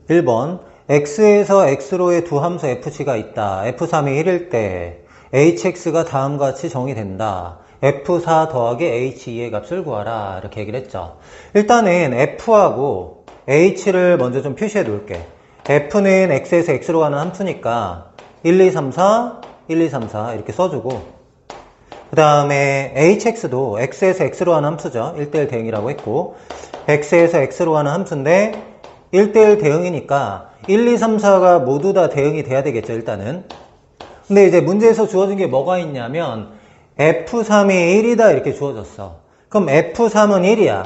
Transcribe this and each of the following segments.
1번 x에서 x로의 두 함수 fg가 있다. f3이 1일 때 hx가 다음과 같이 정의된다. f4 더하기 h2의 값을 구하라. 이렇게 얘기를 했죠. 일단은 f하고 h를 먼저 좀 표시해 놓을게. f는 x에서 x로 가는 함수니까 1, 2, 3, 4, 1, 2, 3, 4 이렇게 써주고, 그 다음에 hx도 x에서 x로 가는 함수죠. 1대1 대응이라고 했고, x에서 x로 가는 함수인데 1대1 대응이니까 1, 2, 3, 4가 모두 다 대응이 돼야 되겠죠, 일단은. 근데 이제 문제에서 주어진 게 뭐가 있냐면 f3이 1이다 이렇게 주어졌어. 그럼 f3은 1이야.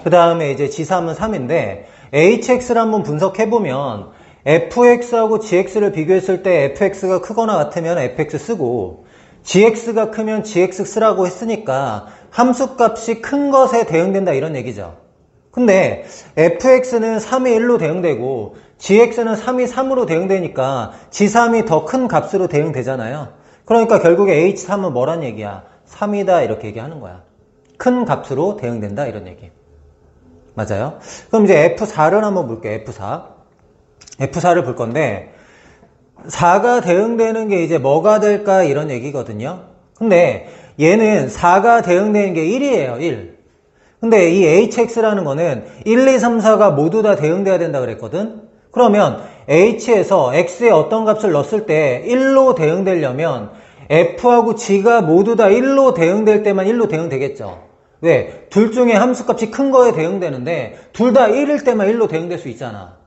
그 다음에 이제 g3은 3인데 hx를 한번 분석해보면 fx하고 gx를 비교했을 때 fx가 크거나 같으면 fx 쓰고 gx가 크면 gx 쓰라고 했으니까 함수값이 큰 것에 대응된다 이런 얘기죠. 근데 fx는 3이 1로 대응되고 gx는 3이 3으로 대응되니까 g3이 더 큰 값으로 대응되잖아요. 그러니까 결국에 h3은 뭐란 얘기야? 3이다 이렇게 얘기하는 거야. 큰 값으로 대응된다 이런 얘기. 맞아요? 그럼 이제 f4를 한번 볼게요. f4를 볼 건데 4가 대응되는 게 이제 뭐가 될까 이런 얘기거든요. 근데 얘는 4가 대응되는 게 1이에요. 1. 근데 이 hx라는 거는 1, 2, 3, 4가 모두 다 대응돼야 된다 그랬거든. 그러면 h에서 x의 어떤 값을 넣었을 때 1로 대응되려면 f하고 g가 모두 다 1로 대응될 때만 1로 대응되겠죠. 왜? 둘 중에 함수값이 큰 거에 대응되는데 둘 다 1일 때만 1로 대응될 수 있잖아.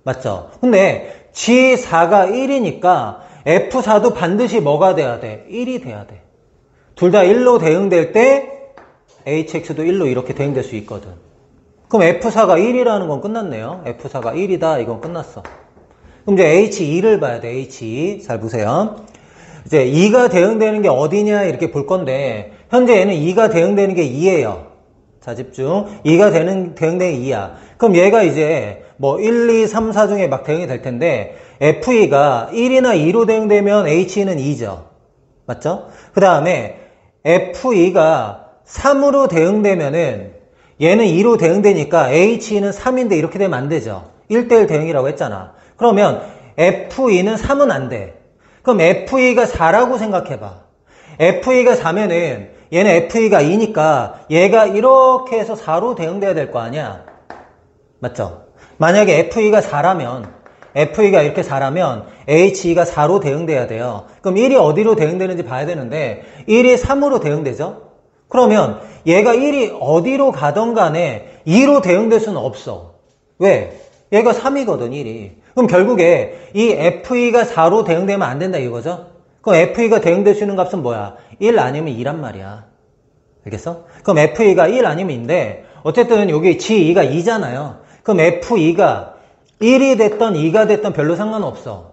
맞죠? 근데 g4가 1이니까 f4도 반드시 뭐가 돼야 돼? 1이 돼야 돼. 둘 다 1로 대응될 때 hx도 1로 이렇게 대응될 수 있거든. 그럼 f4가 1이라는 건 끝났네요. f4가 1이다. 이건 끝났어. 그럼 이제 h2를 봐야 돼. h2. 잘 보세요. 이제 2가 대응되는 게 어디냐 이렇게 볼 건데 현재 얘는 2가 대응되는 게 2예요. 자, 집중. 2가 대응되는 게 2야. 그럼 얘가 이제 뭐 1, 2, 3, 4 중에 막 대응이 될 텐데 f2가 1이나 2로 대응되면 h2는 2죠. 맞죠? 그 다음에 f2가 3으로 대응되면은 얘는 2로 대응되니까 h2는 3인데 이렇게 되면 안 되죠. 1대1 대응이라고 했잖아. 그러면 f2는 3은 안 돼. 그럼 f2가 4라고 생각해봐. f2가 4면은 얘는 f2가 2니까 얘가 이렇게 해서 4로 대응돼야 될 거 아니야. 맞죠? 만약에 f2가 4라면 f2가 이렇게 4라면 h2가 4로 대응돼야 돼요. 그럼 1이 어디로 대응되는지 봐야 되는데 1이 3으로 대응되죠? 그러면 얘가 1이 어디로 가던 간에 2로 대응될 수는 없어. 왜? 얘가 3이거든 1이. 그럼 결국에 이 f2가 4로 대응되면 안 된다 이거죠? 그럼 f2가 대응될 수 있는 값은 뭐야? 1 아니면 2란 말이야. 알겠어? 그럼 f2가 1 아니면 2인데 어쨌든 여기 g2가 2잖아요. 그럼 f2가 1이 됐던 2가 됐던 별로 상관없어.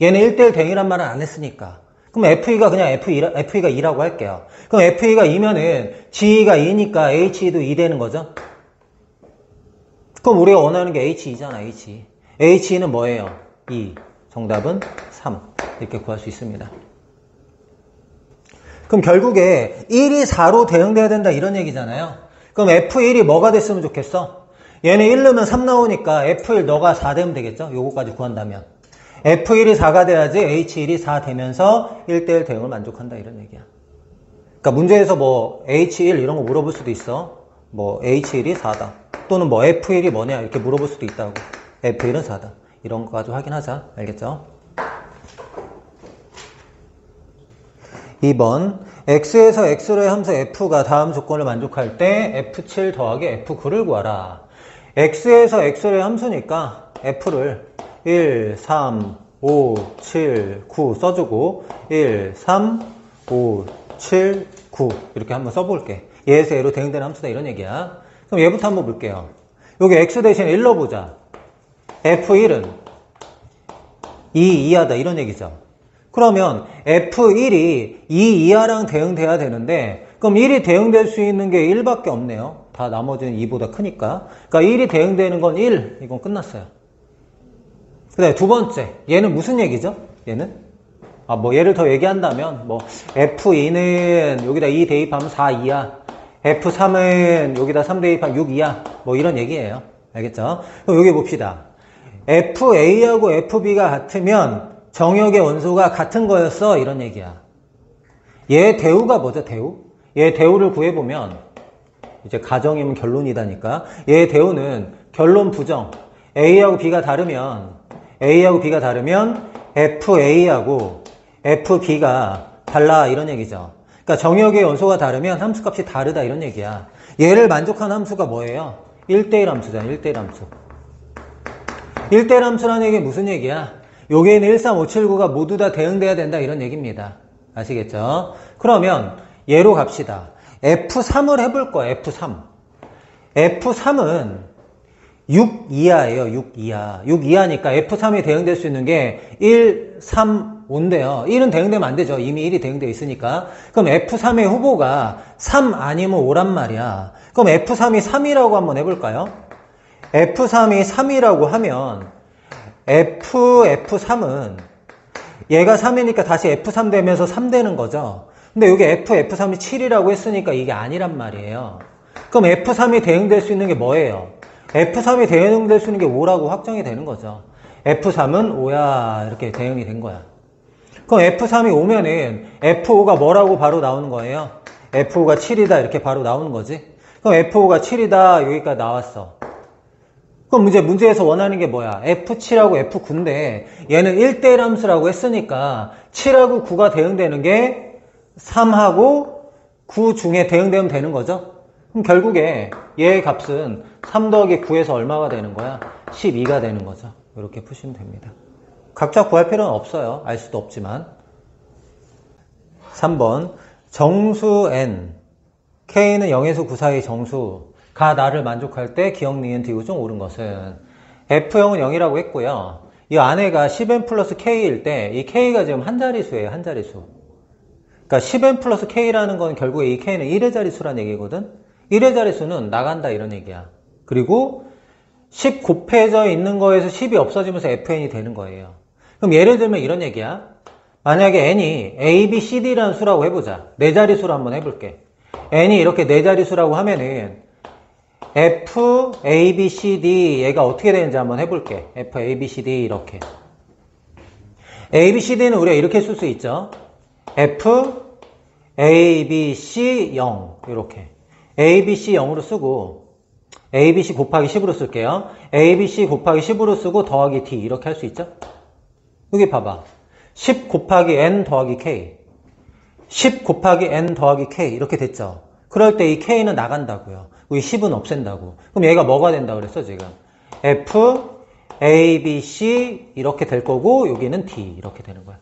얘는 1대1 대응이란 말은 안 했으니까. 그럼 f2가 그냥 f2가 2라고 할게요. 그럼 f2가 2면은 g2가 2니까 h2도 2 되는 거죠? 그럼 우리가 원하는 게 h2잖아, h2. h2는 뭐예요? 2. 정답은 3. 이렇게 구할 수 있습니다. 그럼 결국에 1이 4로 대응돼야 된다 이런 얘기잖아요. 그럼 f1이 뭐가 됐으면 좋겠어? 얘는 1 넣으면 3 나오니까 f1 너가 4 되면 되겠죠? 요거까지 구한다면. f1이 4가 돼야지 h1이 4 되면서 1대1 대응을 만족한다 이런 얘기야. 그러니까 문제에서 뭐 h1 이런 거 물어볼 수도 있어. 뭐 h1이 4다. 또는 뭐 f1이 뭐냐 이렇게 물어볼 수도 있다고. f1은 4다. 이런 거 가지고 확인하자. 알겠죠? 2번 x에서 x로의 함수 f가 다음 조건을 만족할 때 f7 더하기 f9를 구하라. x에서 x로의 함수니까 f를 1, 3, 5, 7, 9 써주고 1, 3, 5, 7, 9 이렇게 한번 써볼게. 얘에서 얘로 대응되는 함수다 이런 얘기야. 그럼 얘부터 한번 볼게요. 여기 x 대신에 1 넣어보자. f1은 2 이하다 이런 얘기죠. 그러면 f1이 2 이하랑 대응돼야 되는데 그럼 1이 대응될 수 있는 게 1밖에 없네요. 다 나머지는 2보다 크니까. 그러니까 1이 대응되는 건 1. 이건 끝났어요. 그 다음에 두 번째. 얘는 무슨 얘기죠? 얘는? 뭐 얘를 더 얘기한다면 뭐 f2는 여기다 2 대입하면 4 이하. f3은 여기다 3 대입하면 6 이하. 뭐 이런 얘기예요. 알겠죠? 그럼 여기 봅시다. FA하고 FB가 같으면 정역의 원소가 같은 거였어. 이런 얘기야. 얘 대우가 뭐죠? 대우? 얘 대우를 구해보면 이제 가정이면 결론이다니까. 얘 대우는 결론 부정. A하고 B가 다르면 FA하고 FB가 달라 이런 얘기죠. 그러니까 정역의 원소가 다르면 함수값이 다르다 이런 얘기야. 얘를 만족한 함수가 뭐예요? 1대1 함수잖아. 1대1 함수. 1대1 함수라는 얘기 무슨 얘기야? 여기에는 13579가 모두 다 대응돼야 된다 이런 얘기입니다. 아시겠죠? 그러면 얘로 갑시다. F3을 해볼 거야. F3. F3은 6 이하예요. 6 이하. 6 이하니까 F3이 대응될 수 있는 게 1, 3, 5인데요. 1은 대응되면 안 되죠. 이미 1이 대응되어 있으니까. 그럼 F3의 후보가 3 아니면 5란 말이야. 그럼 F3이 3이라고 한번 해볼까요? F3이 3이라고 하면 F3은 얘가 3이니까 다시 F3 되면서 3 되는 거죠. 근데 여기 F3이 7이라고 했으니까 이게 아니란 말이에요. 그럼 F3이 대응될 수 있는 게 뭐예요? F3이 대응될 수 있는 게 5라고 확정이 되는 거죠. F3은 5야 이렇게 대응이 된 거야. 그럼 F3이 5면은 F5가 뭐라고 바로 나오는 거예요? F5가 7이다 이렇게 바로 나오는 거지. 그럼 F5가 7이다 여기까지 나왔어. 그럼 이제 문제에서 원하는 게 뭐야? F7하고 F9인데 얘는 1대1 함수라고 했으니까 7하고 9가 대응되는 게 3하고 9 중에 대응되면 되는 거죠? 그럼 결국에 얘의 값은 3 더하기 9에서 얼마가 되는 거야? 12가 되는 거죠. 이렇게 푸시면 됩니다. 각자 구할 필요는 없어요. 알 수도 없지만. 3번 정수 n k는 0에서 9 사이 정수가 나를 만족할 때 기억, 니은, 디귿 중 옳은 것은 F0은 0이라고 했고요. 이 안에가 10n 플러스 k일 때 이 k가 지금 한 자리수예요. 한 자리수. 그러니까 10n 플러스 k라는 건 결국에 이 k는 1의 자리수란 얘기거든. 1의 자리수는 나간다 이런 얘기야. 그리고 10 곱해져 있는 거에서 10이 없어지면서 fn이 되는 거예요. 그럼 예를 들면 이런 얘기야. 만약에 n이 a, b, c, d라는 수라고 해보자. 네 자리수로 한번 해볼게. n이 이렇게 네 자리수라고 하면은 f, a, b, c, d 얘가 어떻게 되는지 한번 해볼게. f, a, b, c, d 이렇게. a, b, c, d는 우리가 이렇게 쓸 수 있죠. f, a, b, c, 0 이렇게. a, b, c 0으로 쓰고 a, b, c 곱하기 10으로 쓸게요. a, b, c 곱하기 10으로 쓰고 더하기 d 이렇게 할 수 있죠. 여기 봐봐. 10 곱하기 n 더하기 k 10 곱하기 n 더하기 k 이렇게 됐죠. 그럴 때 이 k는 나간다고요. 이 10은 없앤다고. 그럼 얘가 뭐가 된다 그랬어 지금? f, a, b, c 이렇게 될 거고 여기는 d 이렇게 되는 거야.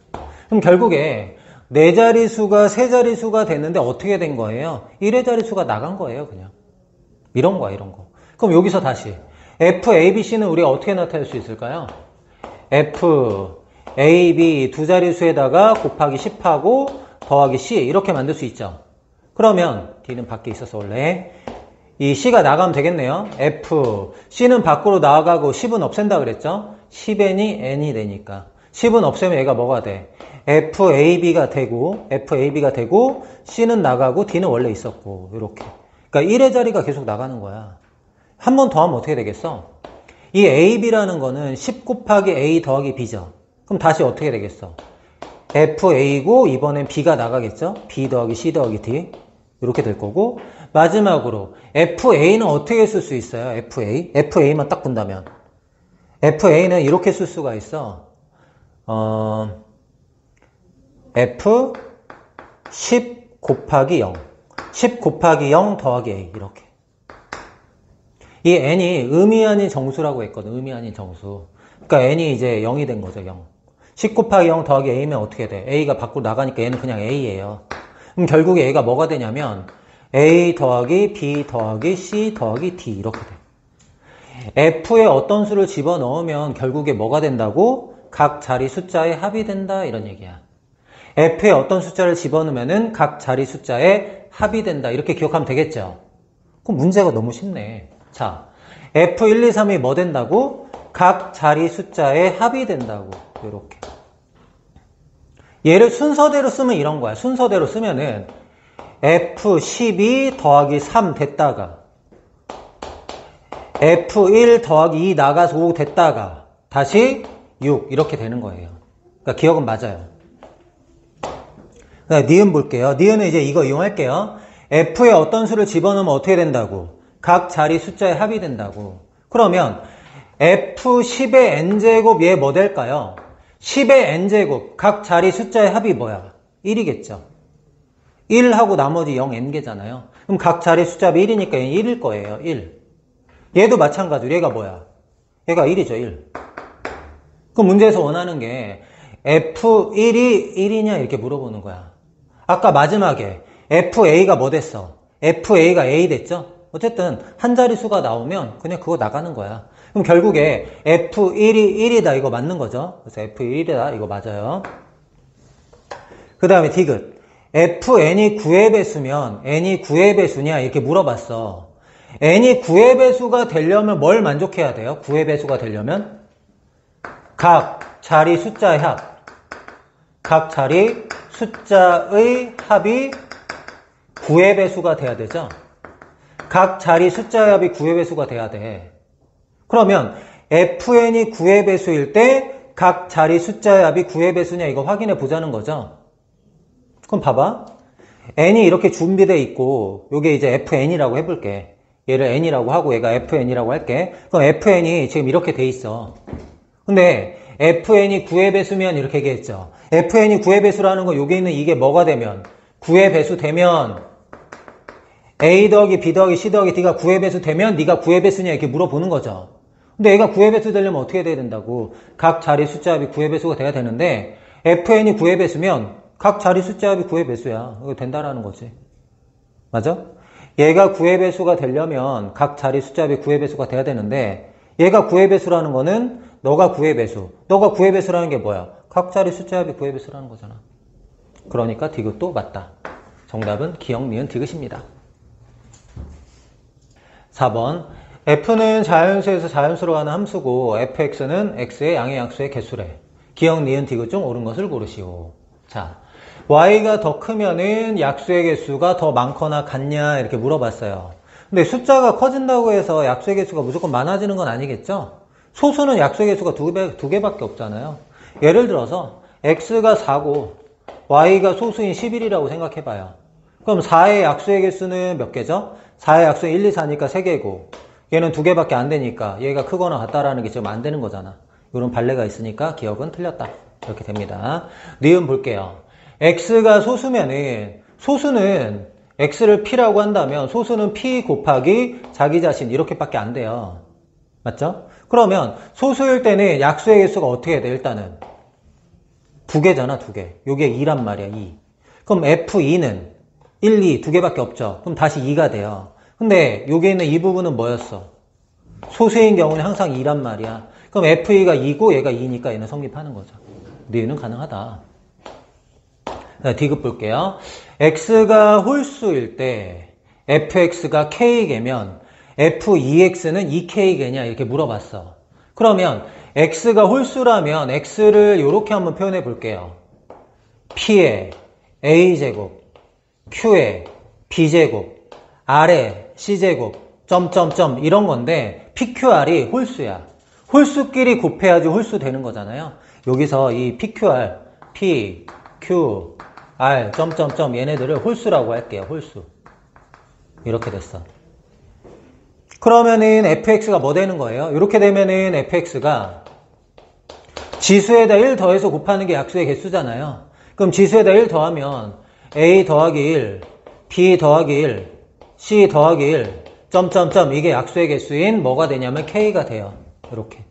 그럼 결국에 네 자리수가 세 자리수가 됐는데 어떻게 된 거예요? 1의 자리수가 나간 거예요 그냥. 이런 거야 이런 거. 그럼 여기서 다시 f, a, b, c는 우리가 어떻게 나타낼 수 있을까요? f, a, b 두 자리수에다가 곱하기 10하고 더하기 c 이렇게 만들 수 있죠. 그러면 d는 밖에 있어서 원래 이 c가 나가면 되겠네요. f, c는 밖으로 나가고 10은 없앤다 그랬죠. 10n이 n이 되니까 10은 없애면 얘가 뭐가 돼? FAB가 되고 C는 나가고 D는 원래 있었고 이렇게. 그러니까 1의 자리가 계속 나가는 거야. 한 번 더 하면 어떻게 되겠어? 이 AB라는 거는 10 곱하기 A 더하기 B죠. 그럼 다시 어떻게 되겠어? FA고 이번엔 B가 나가겠죠? B 더하기 C 더하기 D 이렇게 될 거고 마지막으로 FA는 어떻게 쓸 수 있어요? FA만 딱 본다면 FA는 이렇게 쓸 수가 있어. F 10 곱하기 0 10 곱하기 0 더하기 A 이렇게. 이 n이 의미 아닌 정수라고 했거든. 의미 아닌 정수. 그러니까 n이 이제 0이 된 거죠. 0. 10 곱하기 0 더하기 A면 어떻게 돼? A가 밖으로 나가니까 얘는 그냥 A예요. 그럼 결국에 A가 뭐가 되냐면 A 더하기 B 더하기 C 더하기 D 이렇게 돼. F에 어떤 수를 집어넣으면 결국에 뭐가 된다고? 각 자리 숫자의 합이 된다 이런 얘기야. F에 어떤 숫자를 집어넣으면 각 자리 숫자의 합이 된다 이렇게 기억하면 되겠죠. 그럼 문제가 너무 쉽네. 자, F1, 2, 3이 뭐 된다고? 각 자리 숫자의 합이 된다고. 이렇게. 얘를 순서대로 쓰면 이런 거야. 순서대로 쓰면은 F12 더하기 3 됐다가 F1 더하기 2 나가서 5 됐다가 다시 6 이렇게 되는 거예요. 그러니까 기억은 맞아요. 니은 볼게요. 니은은 이제 이거 이용할게요. F에 어떤 수를 집어넣으면 어떻게 된다고? 각 자리 숫자의 합이 된다고. 그러면 F10의 n제곱 얘 뭐 될까요? 10의 n제곱 각 자리 숫자의 합이 뭐야? 1이겠죠. 1하고 나머지 0n개잖아요. 그럼 각 자리 숫자 합이 1이니까 1일 거예요. 1. 얘도 마찬가지로 얘가 뭐야? 얘가 1이죠. 1. 그럼 문제에서 원하는 게 F1이 1이냐 이렇게 물어보는 거야. 아까 마지막에 FA가 뭐 됐어? FA가 A 됐죠? 어쨌든 한 자릿수가 나오면 그냥 그거 나가는 거야. 그럼 결국에 F1이 1이다 이거 맞는 거죠? 그래서 F1이다 이거 맞아요. 그 다음에 디귿. FN이 9의 배수면 N이 9의 배수냐 이렇게 물어봤어. N이 9의 배수가 되려면 뭘 만족해야 돼요? 9의 배수가 되려면? 각 자리 숫자의 합. 각 자리 숫자의 합이 9의 배수가 돼야 되죠? 각 자리 숫자의 합이 9의 배수가 돼야 돼. 그러면 FN이 9의 배수일 때 각 자리 숫자의 합이 9의 배수냐 이거 확인해 보자는 거죠. 그럼 봐봐. N이 이렇게 준비되어 있고 요게 이제 FN이라고 해볼게. 얘를 N이라고 하고 얘가 FN이라고 할게. 그럼 FN이 지금 이렇게 돼 있어. 근데 FN이 9의 배수면 이렇게 얘기했죠. FN이 9의 배수라는 거 여기 있는 이게 뭐가 되면 9의 배수 되면 A 더하기 B 더하기 C 더하기 D가 9의 배수 되면 네가 9의 배수냐 이렇게 물어보는 거죠. 근데 얘가 9의 배수 되려면 어떻게 돼야 된다고? 각 자리 숫자 합이 9의 배수가 돼야 되는데 FN이 9의 배수면 각 자리 숫자 합이 9의 배수야. 이거 된다라는 거지. 맞아? 얘가 9의 배수가 되려면 각 자리 숫자 합이 9의 배수가 돼야 되는데 얘가 9의 배수라는 거는 너가 9의 배수. 너가 9의 배수라는 게 뭐야? 각 자리 숫자 합이 9의 배수라는 거잖아. 그러니까 디귿도 맞다. 정답은 기역, 니은, 디귿입니다. 4번. F는 자연수에서 자연수로 가는 함수고 fx는 x의 양의 약수의 개수래. 기역, 니은, 디귿 중 옳은 것을 고르시오. 자, y가 더 크면은 약수의 개수가 더 많거나 같냐 이렇게 물어봤어요. 근데 숫자가 커진다고 해서 약수의 개수가 무조건 많아지는 건 아니겠죠? 소수는 약수의 개수가 두 개밖에 없잖아요. 예를 들어서 x가 4고 y가 소수인 11이라고 생각해봐요. 그럼 4의 약수의 개수는 몇 개죠? 4의 약수는 1, 2, 4니까 3개고 얘는 2개밖에 안 되니까 얘가 크거나 같다라는 게 지금 안 되는 거잖아. 이런 발레가 있으니까 기억은 틀렸다. 이렇게 됩니다. 니은 볼게요. x가 소수면은 소수는 x를 p라고 한다면 소수는 p 곱하기 자기 자신 이렇게밖에 안 돼요. 맞죠? 그러면 소수일 때는 약수의 개수가 어떻게 돼? 일단은 2개잖아. 2개. 요게 2란 말이야. 2. 그럼 f2는 1, 2, 2개밖에 없죠. 그럼 다시 2가 돼요. 근데 여기 있는 이 부분은 뭐였어? 소수인 경우는 항상 2란 말이야. 그럼 f2가 2고 얘가 2니까 얘는 성립하는 거죠. 니은은 가능하다. 디귿 볼게요. x가 홀수일 때 fx가 k개면 f2x는 2k개냐 이렇게 물어봤어. 그러면 x가 홀수라면 x를 이렇게 한번 표현해 볼게요. p의 a제곱, q의 b제곱, r의 c제곱, 점점점 이런 건데 pqr이 홀수야. 홀수끼리 곱해야지 홀수 되는 거잖아요. 여기서 이 pqr, p, q, r, 점점점 얘네들을 홀수라고 할게요. 홀수. 이렇게 됐어. 그러면은 fx가 뭐 되는 거예요? 이렇게 되면은 fx가 지수에다 1 더해서 곱하는 게 약수의 개수잖아요. 그럼 지수에다 1 더하면 a 더하기 1, b 더하기 1, c 더하기 1, 점점점 이게 약수의 개수인 뭐가 되냐면 k가 돼요. 이렇게.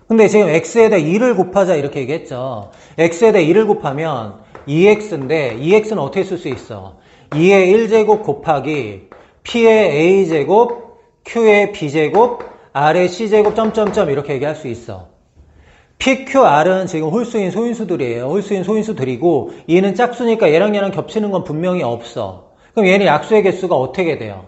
근데 지금 x에다 2를 곱하자 이렇게 얘기했죠. x에다 2를 곱하면 2x인데 2x는 어떻게 쓸 수 있어? 2의 1제곱 곱하기 p의 a제곱, q의 b제곱, r의 c제곱, 점점점 이렇게 얘기할 수 있어. p, q, r은 지금 홀수인 소인수들이에요. 홀수인 소인수들이고 얘는 짝수니까 얘랑 겹치는 건 분명히 없어. 그럼 얘는 약수의 개수가 어떻게 돼요?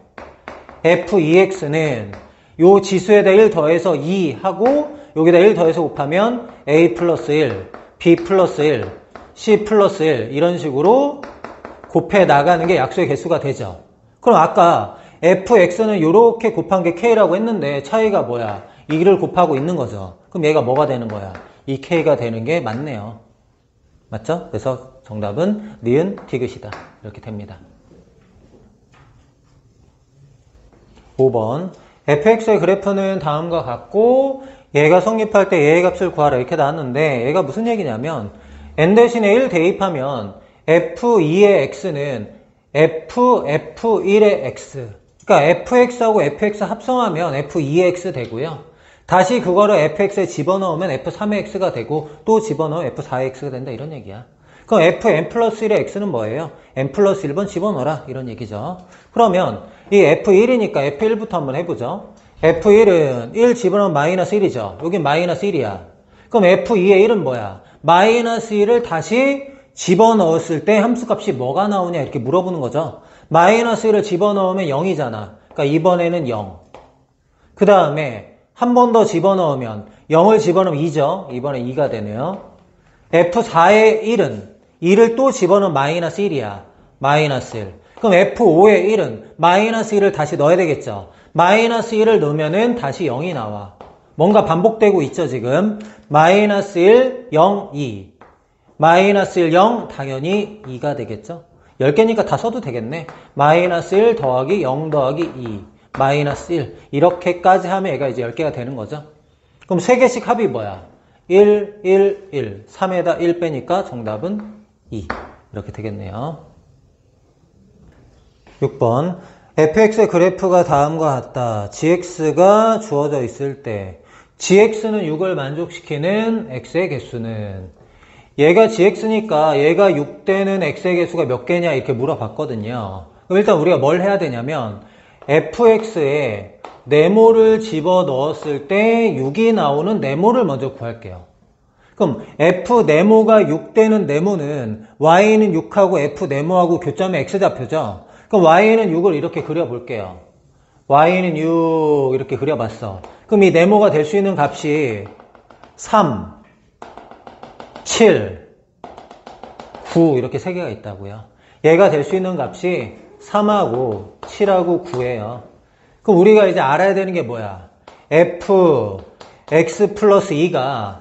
f2x는 요 지수에다 1 더해서 2 하고 여기다 1 더해서 곱하면 a 플러스 1, b 플러스 1, c 플러스 1 이런 식으로 곱해 나가는 게 약수의 개수가 되죠. 그럼 아까 fx는 이렇게 곱한 게 k라고 했는데 차이가 뭐야? 2를 곱하고 있는 거죠. 그럼 얘가 뭐가 되는 거야? 2K가 되는 게 맞네요. 맞죠? 그래서 정답은 니은 디귿이다. 이렇게 됩니다. 5번 fx의 그래프는 다음과 같고 얘가 성립할 때 얘의 값을 구하라 이렇게 나왔는데 얘가 무슨 얘기냐면 n 대신에 1 대입하면 f2의 x는 f1의 x 그러니까 fx하고 fx 합성하면 f2의 x 되고요. 다시 그거를 fx에 집어넣으면 f3의 x가 되고 또 집어넣으면 f4의 x가 된다 이런 얘기야. 그럼 fn 플러스 1의 x는 뭐예요? n 플러스 1번 집어넣어라 이런 얘기죠. 그러면 이 f1이니까 f1부터 한번 해보죠. f1은 1 집어넣으면 마이너스 1이죠. 여긴 마이너스 1이야. 그럼 f2의 1은 뭐야? 마이너스 1을 다시 집어넣었을 때 함수값이 뭐가 나오냐 이렇게 물어보는 거죠. 마이너스 1을 집어넣으면 0이잖아. 그러니까 이번에는 0. 그 다음에 한 번 더 집어넣으면 0을 집어넣으면 2죠. 이번에 2가 되네요. F4의 1은 2를 또 집어넣으면 마이너스 1이야. 마이너스 1. 그럼 F5의 1은 마이너스 1을 다시 넣어야 되겠죠. 마이너스 1을 넣으면은 다시 0이 나와. 뭔가 반복되고 있죠, 지금. 마이너스 1, 0, 2. 마이너스 1, 0, 당연히 2가 되겠죠. 10개니까 다 써도 되겠네. 마이너스 1 더하기 0 더하기 2. 마이너스 1. 이렇게까지 하면 얘가 이제 10개가 되는 거죠. 그럼 3개씩 합이 뭐야? 1, 1, 1. 3에다 1 빼니까 정답은 2. 이렇게 되겠네요. 6번. fx의 그래프가 다음과 같다. gx가 주어져 있을 때 gx는 6을 만족시키는 x의 개수는 얘가 gx니까 얘가 6되는 x의 개수가 몇 개냐 이렇게 물어봤거든요. 그럼 일단 우리가 뭘 해야 되냐면 fx에 네모를 집어넣었을 때 6이 나오는 네모를 먼저 구할게요. 그럼 f 네모가 6되는 네모는 y는 6하고 f 네모하고 교점의 x좌표죠. 그럼 y는 6을 이렇게 그려볼게요. y는 6 이렇게 그려봤어. 그럼 이 네모가 될 수 있는 값이 3, 7, 9 이렇게 3개가 있다고요. 얘가 될 수 있는 값이 3하고 7하고 9예요. 그럼 우리가 이제 알아야 되는 게 뭐야? fx 플러스 2가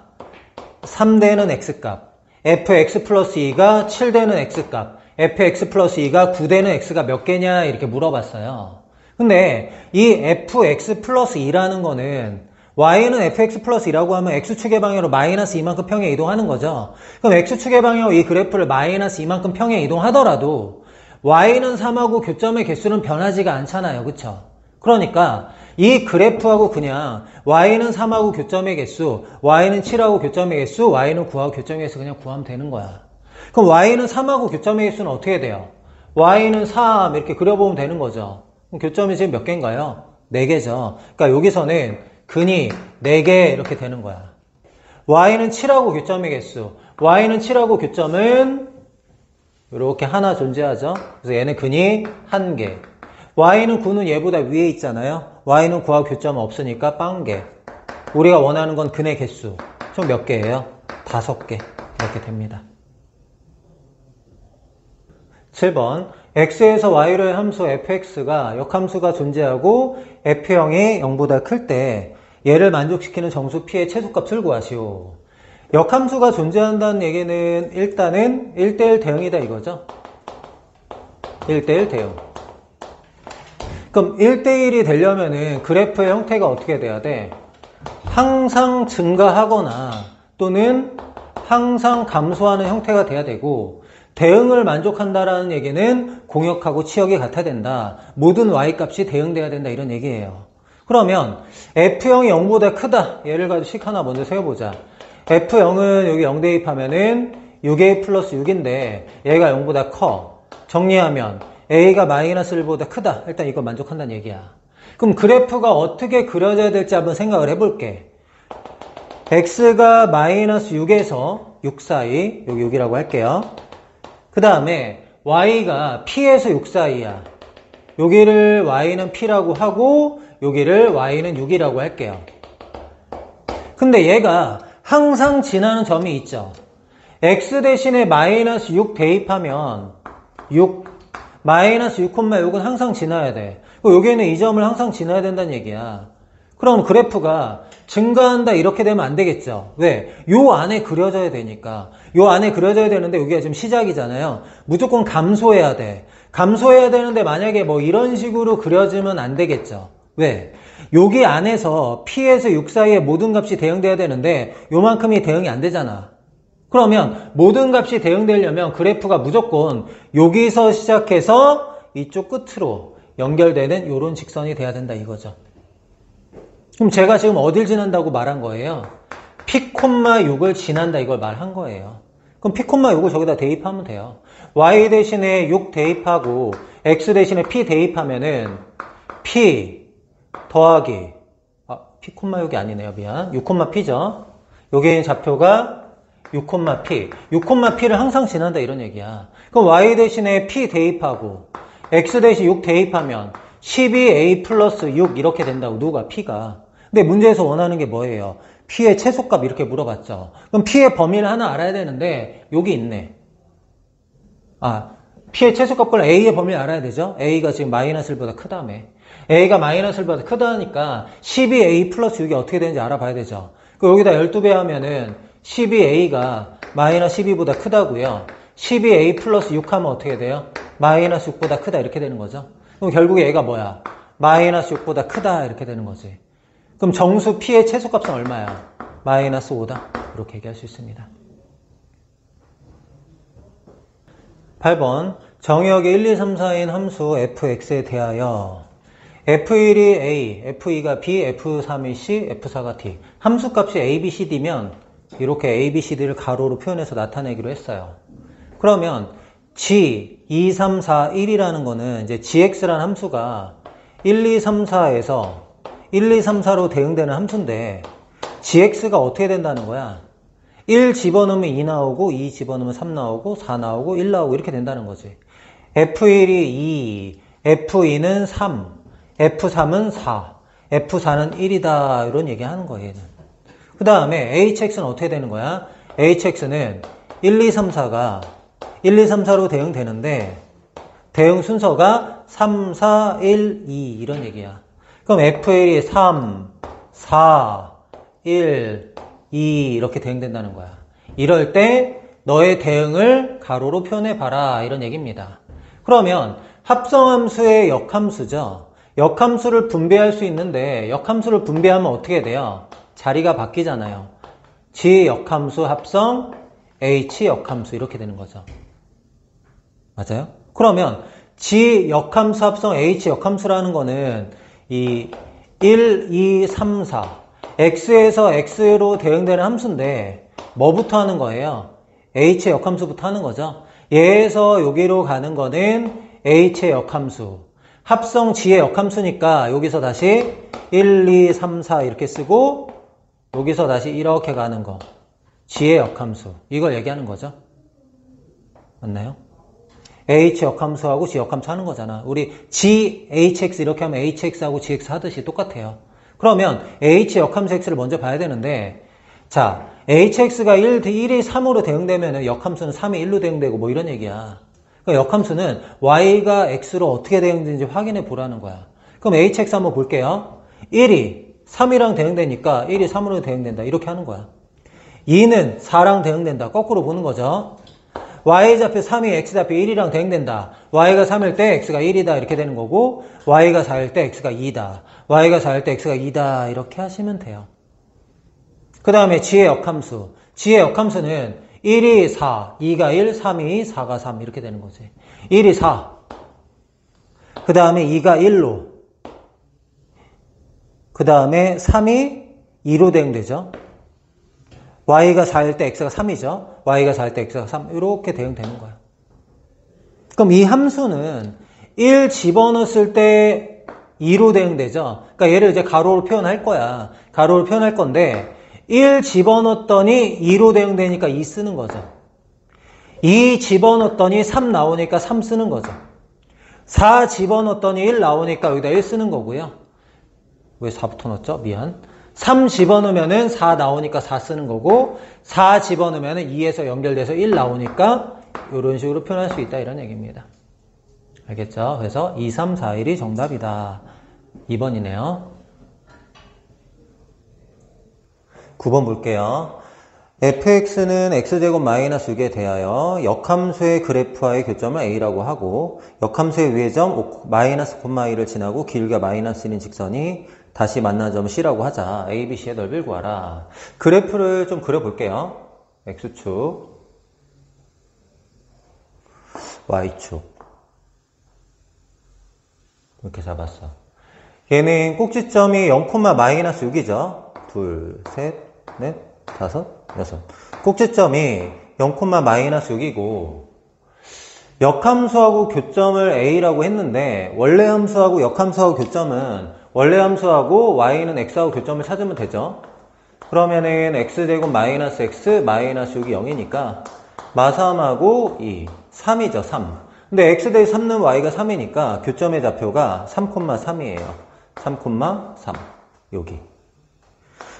3되는 x값, fx 플러스 2가 7되는 x값, fx 플러스 2가 9되는 x가 몇 개냐 이렇게 물어봤어요. 근데 이 fx 플러스 2라는 거는 y는 fx 플러스 2라고 하면 x축의 방향으로 마이너스 2만큼 평에 이동하는 거죠. 그럼 x축의 방향으로 이 그래프를 마이너스 2만큼 평에 이동하더라도 y는 3하고 교점의 개수는 변하지가 않잖아요. 그쵸? 그러니까 이 그래프하고 그냥 y는 3하고 교점의 개수, y는 7하고 교점의 개수, y는 9하고 교점의 개수 그냥 구하면 되는 거야. 그럼 y는 3하고 교점의 개수는 어떻게 돼요? y는 3 이렇게 그려보면 되는 거죠. 그럼 교점이 지금 몇 개인가요? 4개죠. 그러니까 여기서는 근이 4개 이렇게 되는 거야. y는 7하고 교점의 개수, y는 7하고 교점은 이렇게 하나 존재하죠. 그래서 얘는 근이 1개. y는 9는 얘보다 위에 있잖아요. y는 9하고 교점은 없으니까 빵개. 우리가 원하는 건 근의 개수. 총 몇 개예요? 5개. 이렇게 됩니다. 7번. x에서 y로의 함수 fx가 역함수가 존재하고 f형이 0보다 클 때 얘를 만족시키는 정수 p의 최소값을 구하시오. 역함수가 존재한다는 얘기는 일단은 1대1 대응이다 이거죠. 1대1 대응. 그럼 1대1이 되려면은 그래프의 형태가 어떻게 돼야 돼? 항상 증가하거나 또는 항상 감소하는 형태가 돼야 되고 대응을 만족한다라는 얘기는 공역하고 치역이 같아야 된다. 모든 y값이 대응돼야 된다 이런 얘기예요. 그러면 f형이 0보다 크다. 얘를 가지고 식 하나 먼저 세워보자. f0은 여기 0 대입하면은 6a 플러스 6인데 얘가 0보다 커. 정리하면 a가 마이너스 1보다 크다. 일단 이거 만족한다는 얘기야. 그럼 그래프가 어떻게 그려져야 될지 한번 생각을 해볼게. x가 마이너스 6에서 6 사이, 여기 6이라고 할게요. 그 다음에 y가 p에서 6 사이야. 여기를 y는 p라고 하고 여기를 y는 6이라고 할게요. 근데 얘가 항상 지나는 점이 있죠. x 대신에 마이너스 6 대입하면 6, 마이너스 6,6은 항상 지나야 돼. 여기에는 이 점을 항상 지나야 된다는 얘기야. 그럼 그래프가 증가한다 이렇게 되면 안 되겠죠. 왜? 요 안에 그려져야 되니까. 요 안에 그려져야 되는데 여기가 지금 시작이잖아요. 무조건 감소해야 돼. 감소해야 되는데 만약에 뭐 이런 식으로 그려지면 안 되겠죠. 왜? 여기 안에서 P에서 6 사이의 모든 값이 대응돼야 되는데 요만큼이 대응이 안 되잖아. 그러면 모든 값이 대응되려면 그래프가 무조건 여기서 시작해서 이쪽 끝으로 연결되는 요런 직선이 돼야 된다 이거죠. 그럼 제가 지금 어딜 지난다고 말한 거예요? P,6을 지난다 이걸 말한 거예요. 그럼 P,6을 저기다 대입하면 돼요. Y 대신에 6 대입하고 X 대신에 P 대입하면은 P 더하기 P,6이 아니네요. 미안. 6,P죠. 여기에 좌표가 6,P. 6,P를 항상 지난다 이런 얘기야. 그럼 Y 대신에 P 대입하고 X 대신 6 대입하면 12A 플러스 6 이렇게 된다고 누가 P가. 근데 문제에서 원하는 게 뭐예요? P의 최소값 이렇게 물어봤죠. 그럼 P의 범위를 하나 알아야 되는데 여기 있네. P의 최소값과 A의 범위를 알아야 되죠. A가 지금 마이너스 1보다 크다며. A가 마이너스 1보다 크다니까 12A 플러스 6이 어떻게 되는지 알아봐야 되죠. 그럼 여기다 12배 하면은 12A가 마이너스 12보다 크다고요. 12A 플러스 6 하면 어떻게 돼요? 마이너스 6보다 크다 이렇게 되는 거죠. 그럼 결국에 얘가 뭐야? 마이너스 6보다 크다 이렇게 되는 거지. 그럼 정수 P의 최소값은 얼마야? 마이너스 5다. 이렇게 얘기할 수 있습니다. 8번 정의역의 1, 2, 3, 4인 함수 fx에 대하여 f1이 a, f2가 b, f3이 c, f4가 d 함수값이 a, b, c, d면 이렇게 a, b, c, d를 가로로 표현해서 나타내기로 했어요. 그러면 g, 2, 3, 4, 1이라는 거는 이제 gx라는 함수가 1, 2, 3, 4에서 1, 2, 3, 4로 대응되는 함수인데 gx가 어떻게 된다는 거야? 1 집어넣으면 2 나오고 2 집어넣으면 3 나오고 4 나오고 1 나오고 이렇게 된다는 거지. F1이 2, F2는 3, F3은 4, F4는 1이다 이런 얘기 하는 거예요. 얘는. 그 다음에 HX는 어떻게 되는 거야? HX는 1, 2, 3, 4가 1, 2, 3, 4로 대응되는데 대응 순서가 3, 4, 1, 2 이런 얘기야. 그럼 F1이 3, 4, 1, 2 이렇게 대응된다는 거야. 이럴 때 너의 대응을 가로로 표현해봐라 이런 얘기입니다. 그러면 합성함수의 역함수죠. 역함수를 분배할 수 있는데 역함수를 분배하면 어떻게 돼요? 자리가 바뀌잖아요. G 역함수 합성 H 역함수 이렇게 되는 거죠. 맞아요? 그러면 G 역함수 합성 H 역함수라는 거는 이 1, 2, 3, 4 X에서 X로 대응되는 함수인데 뭐부터 하는 거예요? H의 역함수부터 하는 거죠. 얘에서 여기로 가는 거는 H의 역함수 합성 G의 역함수니까 여기서 다시 1, 2, 3, 4 이렇게 쓰고 여기서 다시 이렇게 가는 거 G의 역함수 이걸 얘기하는 거죠. 맞나요? H 역함수하고 G 역함수 하는 거잖아. 우리 G, HX 이렇게 하면 HX하고 GX 하듯이 똑같아요. 그러면 H 역함수 X를 먼저 봐야 되는데 자 HX가 1이 3으로 대응되면 역함수는 3이 1로 대응되고 뭐 이런 얘기야. 그러니까 역함수는 Y가 X로 어떻게 대응되는지 확인해 보라는 거야. 그럼 HX 한번 볼게요. 1이 3이랑 대응되니까 1이 3으로 대응된다 이렇게 하는 거야. 2는 4랑 대응된다 거꾸로 보는 거죠. Y좌표 3이 X좌표 1이랑 대응된다. Y가 3일 때 X가 1이다 이렇게 되는 거고 Y가 4일 때 X가 2다. Y가 4일 때 X가 2다 이렇게 하시면 돼요. 그 다음에 G의 역함수. G의 역함수는 1이 4, 2가 1, 3이 4가 3 이렇게 되는 거지. 1이 4. 그 다음에 2가 1로. 그 다음에 3이 2로 대응되죠. Y가 4일 때 X가 3이죠. Y가 4일 때 X가 3 이렇게 대응되는 거야. 그럼 이 함수는 1 집어넣었을 때 2로 대응되죠. 그러니까 얘를 이제 가로로 표현할 거야. 가로로 표현할 건데 1 집어넣었더니 2로 대응되니까 2 쓰는 거죠. 2 집어넣었더니 3 나오니까 3 쓰는 거죠. 4 집어넣었더니 1 나오니까 여기다 1 쓰는 거고요. 왜 4부터 넣었죠? 미안. 3 집어넣으면은 4 나오니까 4 쓰는 거고 4 집어넣으면은 2에서 연결돼서 1 나오니까 이런 식으로 표현할 수 있다 이런 얘기입니다. 알겠죠? 그래서 2, 3, 4, 1이 정답이다. 2번이네요. 9번 볼게요. fx는 x제곱 마이너스 6에 대하여 역함수의 그래프와의 교점을 a라고 하고 역함수의 위의 점 마이너스 콤마 1을 지나고 길이가 마이너스 1인 직선이 다시 만나는 점을 c라고 하자. a, b, c의 넓이를 구하라. 그래프를 좀 그려볼게요. x축, y축 이렇게 잡았어. 얘는 꼭지점이 0, 마이너스 6이죠. 둘, 셋, 넷, 다섯, 여섯. 꼭지점이 0, 마이너스 6이고 역함수하고 교점을 a라고 했는데 원래 함수하고 역함수하고 교점은 원래 함수하고 y는 x하고 교점을 찾으면 되죠. 그러면은 x제곱 마이너스 x 마이너스 6이 0이니까 마3하고 2, 3이죠. 3. 근데 x 대신 3 넣으면 y가 3이니까 교점의 좌표가 3,3이에요. 3,3 여기.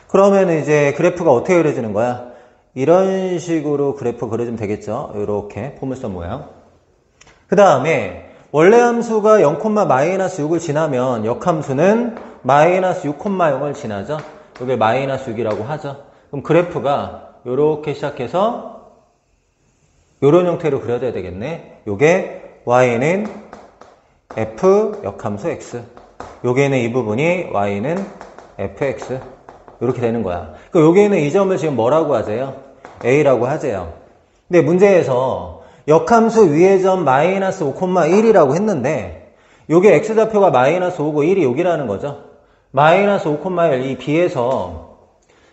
그러면 이제 그래프가 어떻게 그려지는 거야? 이런 식으로 그래프 그려주면 되겠죠. 이렇게 포물선 모양. 그 다음에 원래 함수가 0, 마이너스 6을 지나면 역함수는 마이너스 6,0을 지나죠. 이게 마이너스 6이라고 하죠. 그럼 그래프가 이렇게 시작해서 이런 형태로 그려져야 되겠네. 요게 y는 f 역함수 x, 요게는 이 부분이 y는 fx 이렇게 되는 거야. 그러니까 여기에는 이 점을 지금 뭐라고 하세요? a라고 하세요. 근데 문제에서 역함수 위의 점 마이너스 5,1이라고 했는데 요게 x좌표가 마이너스 5고 1이 여기라는 거죠. 마이너스 5,1 이 b에서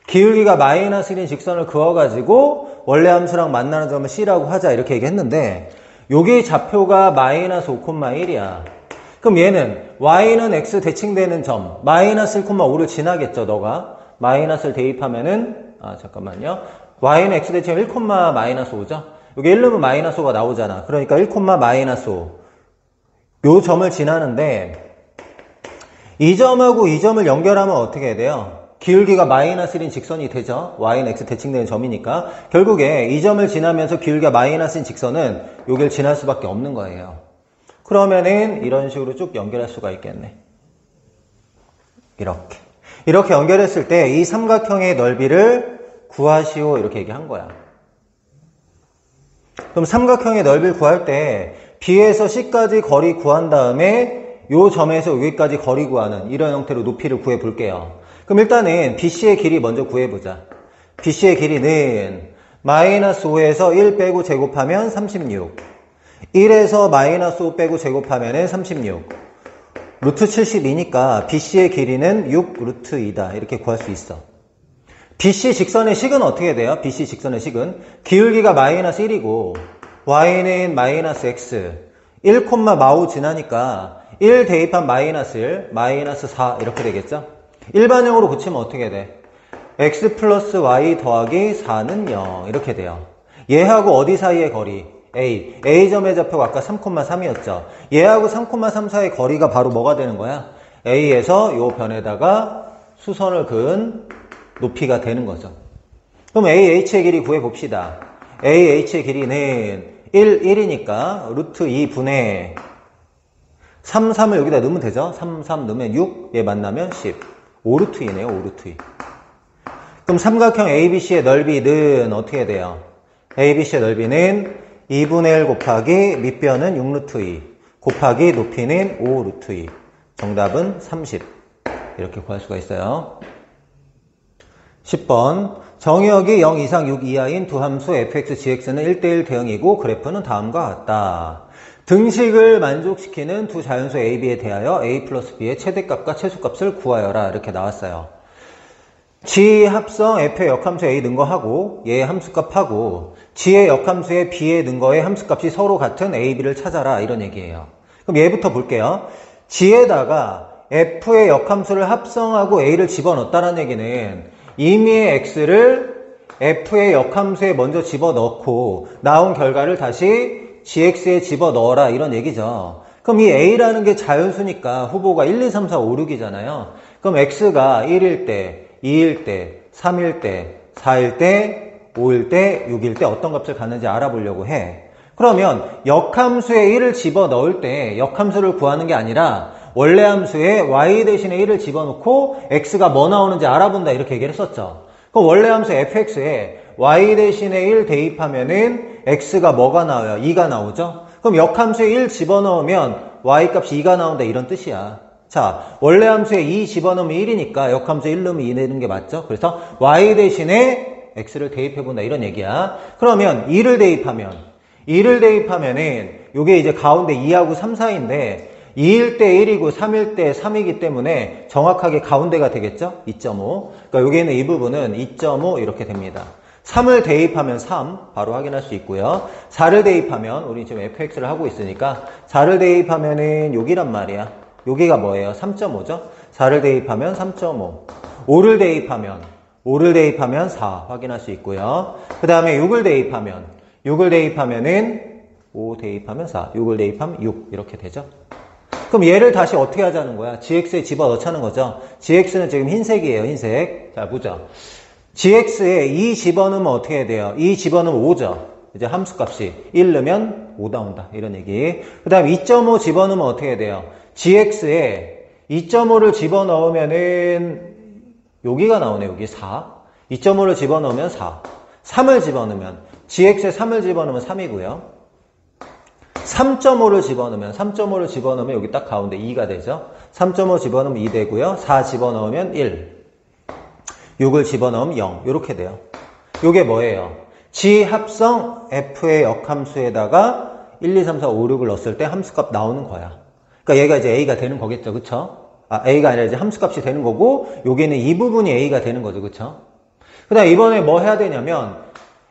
기울기가 마이너스 1인 직선을 그어가지고 원래 함수랑 만나는 점을 c라고 하자 이렇게 얘기했는데 요게 좌표가 마이너스 5,1이야. 그럼 얘는 y는 x 대칭되는 점 마이너스 1,5를 지나겠죠. 너가 마이너스를 대입하면은 잠깐만요. y는 x 대칭 1, 마이너스 5죠. 여기 1 넣으면 마이너스 5가 나오잖아. 그러니까 1, 마이너스 5. 요 점을 지나는데 이 점하고 이 점을 연결하면 어떻게 해야 돼요? 기울기가 마이너스 1인 직선이 되죠. y는 x 대칭되는 점이니까 결국에 이 점을 지나면서 기울기가 마이너스인 직선은 여길 지날 수밖에 없는 거예요. 그러면은 이런 식으로 쭉 연결할 수가 있겠네. 이렇게 연결했을 때 이 삼각형의 넓이를 구하시오 이렇게 얘기한 거야. 그럼 삼각형의 넓이를 구할 때 B에서 C까지 거리 구한 다음에 요 점에서 여기까지 거리 구하는 이런 형태로 높이를 구해 볼게요. 그럼 일단은 BC의 길이 먼저 구해보자. BC의 길이는 마이너스 5에서 1 빼고 제곱하면 36. 1에서 마이너스 5 빼고 제곱하면 36. 루트 72니까 BC의 길이는 6 루트 2다. 이렇게 구할 수 있어. BC 직선의 식은 어떻게 돼요? BC 직선의 식은 기울기가 마이너스 1이고 y는 마이너스 x 1, 마우 지나니까 1 대입한 마이너스 1, 마이너스 4 이렇게 되겠죠? 일반형으로 붙이면 어떻게 돼? x 플러스 y 더하기 4는 0 이렇게 돼요. 얘하고 어디 사이의 거리? A점의 좌표가 아까 3,3이었죠. 얘하고 3,3 사이의 거리가 바로 뭐가 되는 거야? A에서 요 변에다가 수선을 그은 높이가 되는 거죠. 그럼 AH의 길이 구해봅시다. AH의 길이는 1이니까 루트 2분의 3, 3을 여기다 넣으면 되죠. 3, 3 넣으면 6, 얘 만나면 10. 5루트 2네요. 5루트 2. 그럼 삼각형 ABC의 넓이는 어떻게 돼요? ABC의 넓이는 2분의 1 곱하기 밑변은 6루트 2 곱하기 높이는 5루트 2. 정답은 30. 이렇게 구할 수가 있어요. 10번 정의역이 0 이상 6 이하인 두 함수 fx, gx는 1대1 대응이고 그래프는 다음과 같다. 등식을 만족시키는 두 자연수 a, b에 대하여 a 플러스 b의 최대값과 최소값을 구하여라 이렇게 나왔어요. g 합성 f의 역함수 a 능거하고 얘의 함수값하고 g의 역함수의 b의 능거의 함수값이 서로 같은 a, b를 찾아라 이런 얘기예요. 그럼 얘부터 볼게요. g에다가 f의 역함수를 합성하고 a를 집어넣었다는 얘기는 임의의 x를 f의 역함수에 먼저 집어넣고 나온 결과를 다시 gx에 집어넣어라 이런 얘기죠. 그럼 이 a라는 게 자연수니까 후보가 1, 2, 3, 4, 5, 6이잖아요. 그럼 x가 1일 때, 2일 때, 3일 때, 4일 때, 5일 때, 6일 때 어떤 값을 갖는지 알아보려고 해. 그러면 역함수에 1을 집어넣을 때 역함수를 구하는 게 아니라 원래 함수에 y 대신에 1을 집어넣고 x가 뭐 나오는지 알아본다 이렇게 얘기를 했었죠. 그럼 원래 함수 fx에 y 대신에 1 대입하면은 x가 뭐가 나와요? 2가 나오죠? 그럼 역함수에 1 집어넣으면 y 값이 2가 나온다 이런 뜻이야. 자, 원래 함수에 2 집어넣으면 1이니까 역함수에 1 넣으면 2 내는 게 맞죠? 그래서 y 대신에 x를 대입해본다 이런 얘기야. 그러면 2를 대입하면은 요게 이제 가운데 2하고 3 사이인데 2일 때 1이고 3일 때 3이기 때문에 정확하게 가운데가 되겠죠? 2.5. 그러니까 여기에는 이 부분은 2.5 이렇게 됩니다. 3을 대입하면 3 바로 확인할 수 있고요. 4를 대입하면 우리 지금 fx를 하고 있으니까 4를 대입하면은 여기란 말이야. 여기가 뭐예요? 3.5죠? 4를 대입하면 3.5. 5를 대입하면 4 확인할 수 있고요. 그 다음에 6을 대입하면은 5 대입하면 4, 6을 대입하면 6 이렇게 되죠. 그럼 얘를 다시 어떻게 하자는 거야? gx에 집어넣자는 거죠. gx는 지금 흰색이에요. 흰색. 자 보자. gx에 2 집어넣으면 어떻게 해야 돼요? 2 집어넣으면 5죠. 이제 함수값이 1 넣으면 5 나온다. 이런 얘기. 그 다음 2.5 집어넣으면 어떻게 해야 돼요? gx에 2.5를 집어넣으면은 여기가 나오네. 여기 4. 2.5를 집어넣으면 4. 3을 집어넣으면 gx에 3을 집어넣으면 3이고요. 3.5를 집어넣으면 여기 딱 가운데 2가 되죠. 3.5 집어넣으면 2 되고요. 4 집어넣으면 1. 6을 집어넣으면 0. 이렇게 돼요. 이게 뭐예요? G 합성 F의 역함수에다가 1, 2, 3, 4, 5, 6을 넣었을 때 함수값 나오는 거야. 그러니까 얘가 이제 A가 되는 거겠죠. 그쵸? A가 아니라 이제 함수값이 되는 거고, 여기는 이 부분이 A가 되는 거죠. 그쵸? 그 다음 이번에 뭐 해야 되냐면,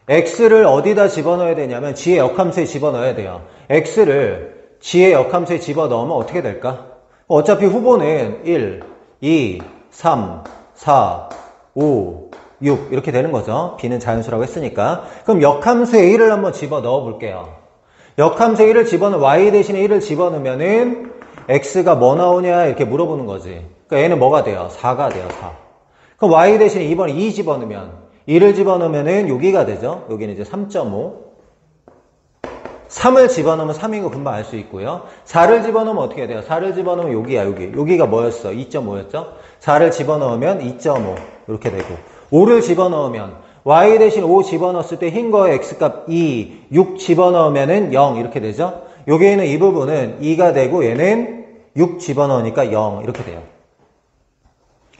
X를 어디다 집어넣어야 되냐면, G의 역함수에 집어넣어야 돼요. X를 G의 역함수에 집어넣으면 어떻게 될까? 어차피 후보는 1, 2, 3, 4, 5, 6 이렇게 되는 거죠. B는 자연수라고 했으니까. 그럼 역함수에 1을 한번 집어넣어 볼게요. 역함수에 1을 집어넣으면 Y 대신에 1을 집어넣으면은 X가 뭐 나오냐 이렇게 물어보는 거지. 그러니까 얘는 뭐가 돼요? 4가 돼요. 4. 그럼 Y 대신에 이번에 2 집어넣으면 2를 집어넣으면은 여기가 되죠. 여기는 이제 3.5. 3을 집어넣으면 3인 거 금방 알 수 있고요. 4를 집어넣으면 어떻게 돼요? 4를 집어넣으면 여기야, 여기. 여기가 뭐였어? 2.5였죠? 4를 집어넣으면 2.5. 이렇게 되고. 5를 집어넣으면, y 대신 5 집어넣었을 때 흰 거에 x값 2, 6 집어넣으면은 0. 이렇게 되죠? 여기에는 이 부분은 2가 되고 얘는 6 집어넣으니까 0. 이렇게 돼요.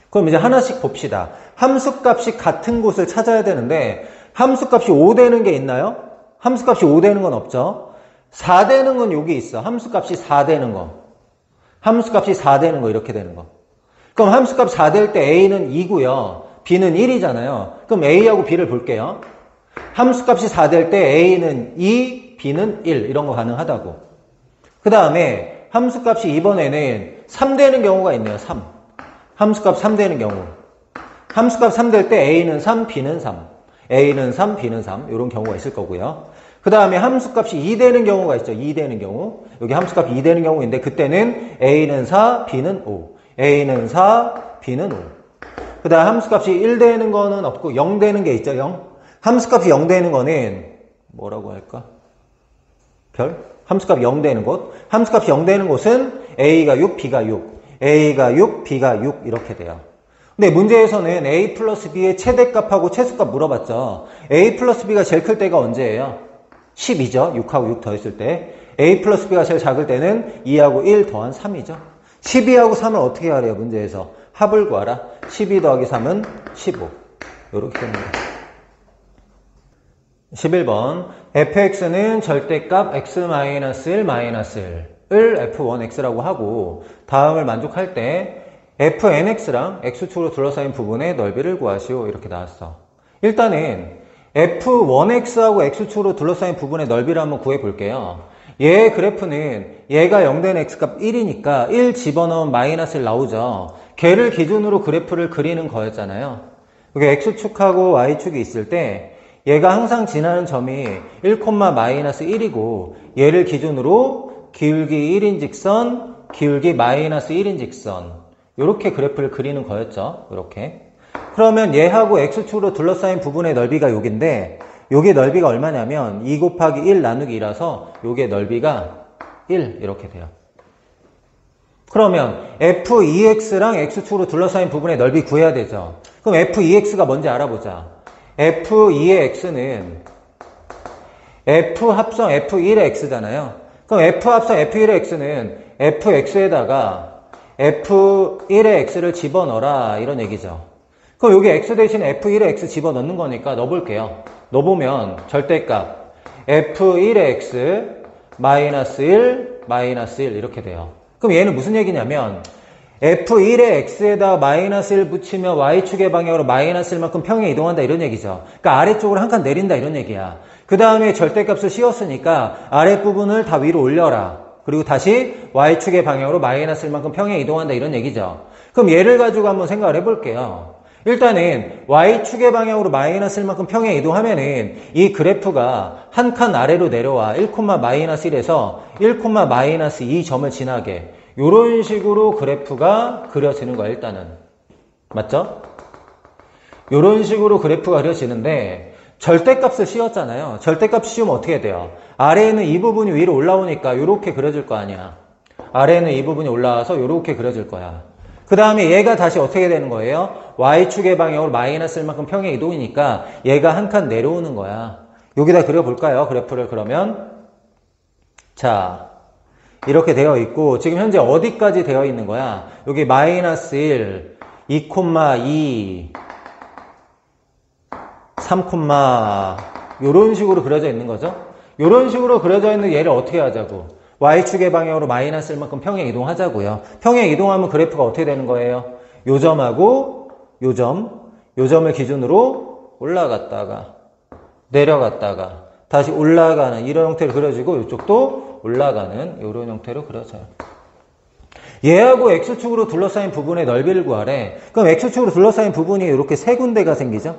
그럼 이제 하나씩 봅시다. 함수값이 같은 곳을 찾아야 되는데, 함수값이 5 되는 게 있나요? 함수값이 5 되는 건 없죠. 4 되는 건 여기 있어. 함수값이 4 되는 거. 함수값이 4 되는 거 이렇게 되는 거. 그럼 함수값 4 될 때 A는 2고요. B는 1이잖아요. 그럼 A하고 B를 볼게요. 함수값이 4 될 때 A는 2, B는 1 이런 거 가능하다고. 그 다음에 함수값이 이번에는 3 되는 경우가 있네요. 3. 함수값 3 되는 경우. 함수값 3 될 때 A는 3, B는 3. A는 3, B는 3 이런 경우가 있을 거고요. 그 다음에 함수값이 2 되는 경우가 있죠. 2 되는 경우. 여기 함수값이 2 되는 경우인데 그때는 A는 4, B는 5. A는 4, B는 5. 그 다음 함수값이 1 되는 거는 없고 0 되는 게 있죠. 0. 함수값이 0 되는 거는 뭐라고 할까? 별? 함수값이 0 되는 곳. 함수값이 0 되는 곳은 A가 6, B가 6. A가 6, B가 6 이렇게 돼요. 근데 문제에서는 A 플러스 B의 최대값하고 최소값 물어봤죠. A 플러스 B가 제일 클 때가 언제예요? 10이죠. 6하고 6 더했을 때. A 플러스 B가 제일 작을 때는 2하고 1 더한 3이죠. 12하고 3을 어떻게 하래요? 문제에서. 합을 구하라. 12 더하기 3은 15. 이렇게 됩니다. 11번. fx는 절대값 x-1-1을 f1x라고 하고 다음을 만족할 때 fnx랑 x축으로 둘러싸인 부분의 넓이를 구하시오. 이렇게 나왔어. 일단은 f1x하고 x축으로 둘러싸인 부분의 넓이를 한번 구해 볼게요. 얘 그래프는 얘가 0된 x값 1이니까 1 집어넣으면 마이너스 1 나오죠. 걔를 기준으로 그래프를 그리는 거였잖아요. 여기 x축하고 y축이 있을 때 얘가 항상 지나는 점이 1,-1이고 얘를 기준으로 기울기 1인 직선, 기울기 마이너스 1인 직선 이렇게 그래프를 그리는 거였죠. 이렇게. 그러면 얘하고 x축으로 둘러싸인 부분의 넓이가 여기인데 요게 넓이가 얼마냐면 2 곱하기 1 나누기 2라서 요게 넓이가 1 이렇게 돼요. 그러면 f2x랑 x축으로 둘러싸인 부분의 넓이 구해야 되죠. 그럼 f2x가 뭔지 알아보자. f2의 x는 f 합성 f1의 x잖아요. 그럼 f 합성 f1의 x는 fx에다가 f1의 x를 집어넣어라 이런 얘기죠. 그럼 여기 x 대신에 f1의 x 집어넣는 거니까 넣어볼게요. 넣어보면 절대값 f1의 x 마이너스 1 마이너스 1 이렇게 돼요. 그럼 얘는 무슨 얘기냐면 f1의 x에다 마이너스 1 붙이면 y축의 방향으로 마이너스 1만큼 평행 이동한다 이런 얘기죠. 그러니까 아래쪽으로 한 칸 내린다 이런 얘기야. 그 다음에 절대값을 씌웠으니까 아랫부분을 다 위로 올려라. 그리고 다시 y축의 방향으로 마이너스 1만큼 평행 이동한다 이런 얘기죠. 그럼 얘를 가지고 한번 생각을 해볼게요. 일단은 y축의 방향으로 마이너스 1만큼 평행 이동하면은 이 그래프가 한 칸 아래로 내려와 1, 마이너스 1에서 1, 마이너스 2 점을 지나게 이런 식으로 그래프가 그려지는 거야 일단은. 맞죠? 이런 식으로 그래프가 그려지는데 절대값을 씌웠잖아요. 절대값 씌우면 어떻게 돼요? 아래에는 이 부분이 위로 올라오니까 이렇게 그려질 거 아니야. 아래에는 이 부분이 올라와서 이렇게 그려질 거야. 그 다음에 얘가 다시 어떻게 되는 거예요? y축의 방향으로 마이너스 1만큼 평행 이동이니까 얘가 한 칸 내려오는 거야. 여기다 그려볼까요? 그래프를 그러면 자 이렇게 되어 있고 지금 현재 어디까지 되어 있는 거야? 여기 마이너스 1, 2,2 3, 요런 식으로 그려져 있는 거죠. 요런 식으로 그려져 있는 얘를 어떻게 하자고? y축의 방향으로 마이너스 1만큼 평행 이동하자고요. 평행 이동하면 그래프가 어떻게 되는 거예요? 요 점하고 요 점을 기준으로 올라갔다가 내려갔다가 다시 올라가는 이런 형태로 그려지고 이쪽도 올라가는 이런 형태로 그려져요. 얘하고 x축으로 둘러싸인 부분의 넓이를 구하래. 그럼 x축으로 둘러싸인 부분이 이렇게 세 군데가 생기죠.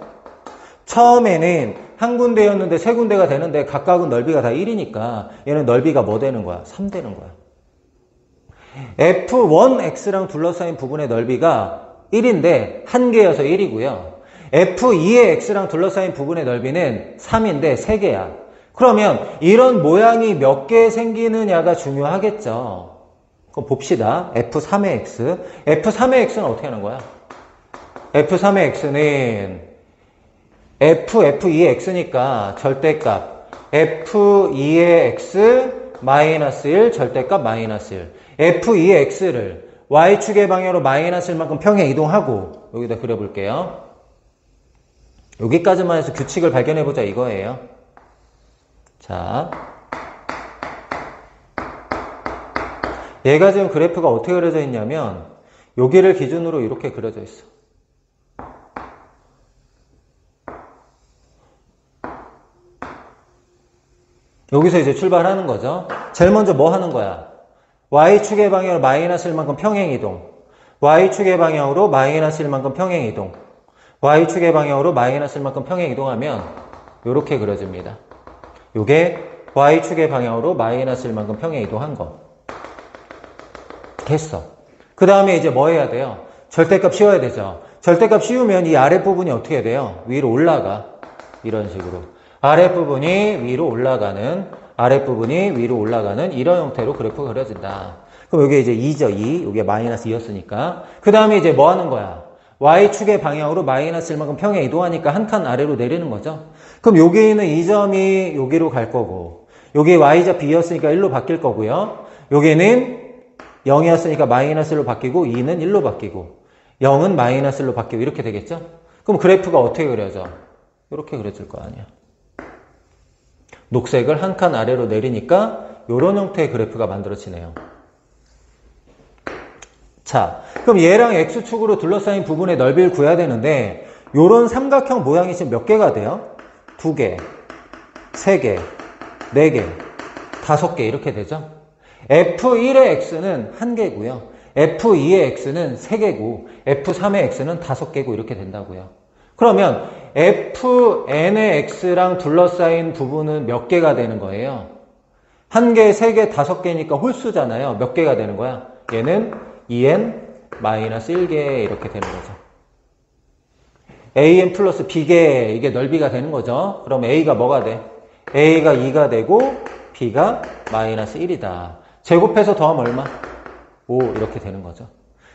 처음에는 한 군데였는데 세 군데가 되는데 각각은 넓이가 다 1이니까 얘는 넓이가 뭐 되는 거야? 3 되는 거야. f1x랑 둘러싸인 부분의 넓이가 1인데 한 개여서 1이고요. f2의 x랑 둘러싸인 부분의 넓이는 3인데 3개야. 그러면 이런 모양이 몇 개 생기느냐가 중요하겠죠. 그럼 봅시다. f3의 x. f3의 x는 어떻게 하는 거야? f3의 x는 f2의 x니까 절대값 f2의 x 마이너스 1 절대값 마이너스 1 f2의 x를 y축의 방향으로 마이너스 1만큼 평행 이동하고 여기다 그려볼게요. 여기까지만 해서 규칙을 발견해보자 이거예요. 자, 얘가 지금 그래프가 어떻게 그려져 있냐면 여기를 기준으로 이렇게 그려져 있어. 여기서 이제 출발하는 거죠. 제일 먼저 뭐 하는 거야? y축의 방향으로 마이너스 1만큼 평행 이동. y축의 방향으로 마이너스 1만큼 평행 이동. y축의 방향으로 마이너스 1만큼 평행 이동하면 이렇게 그려집니다. 요게 y축의 방향으로 마이너스 1만큼 평행 이동한 거. 됐어. 그 다음에 이제 뭐 해야 돼요? 절대값 씌워야 되죠. 절대값 씌우면 이 아랫부분이 어떻게 돼요? 위로 올라가. 이런 식으로. 아랫부분이 위로 올라가는 이런 형태로 그래프가 그려진다. 그럼 여기 이제 2죠, 2. 여기가 마이너스 2였으니까. 그 다음에 이제 뭐 하는 거야? y축의 방향으로 마이너스 1만큼 평행 이동하니까 한 칸 아래로 내리는 거죠. 그럼 여기 있는 이 점이 여기로 갈 거고, 여기 y좌 b였으니까 1로 바뀔 거고요. 여기는 0이었으니까 마이너스 1로 바뀌고, 2는 1로 바뀌고, 0은 마이너스 1로 바뀌고, 이렇게 되겠죠? 그럼 그래프가 어떻게 그려져? 이렇게 그려질 거 아니야. 녹색을 한 칸 아래로 내리니까 이런 형태의 그래프가 만들어지네요. 자, 그럼 얘랑 x축으로 둘러싸인 부분의 넓이를 구해야 되는데 이런 삼각형 모양이 지금 몇 개가 돼요? 2개, 3개, 4개, 5개 이렇게 되죠? f1의 x는 1개고요. f2의 x는 3개고 f3의 x는 5개고 이렇게 된다고요. 그러면 fn의 x랑 둘러싸인 부분은 몇 개가 되는 거예요? 1개, 3개, 5개니까 홀수잖아요. 몇 개가 되는 거야? 얘는 2n-1개 이렇게 되는 거죠. an 플러스 b개 이게 넓이가 되는 거죠. 그럼 a가 뭐가 돼? a가 2가 되고 b가 마이너스 1이다. 제곱해서 더하면 얼마? 5 이렇게 되는 거죠.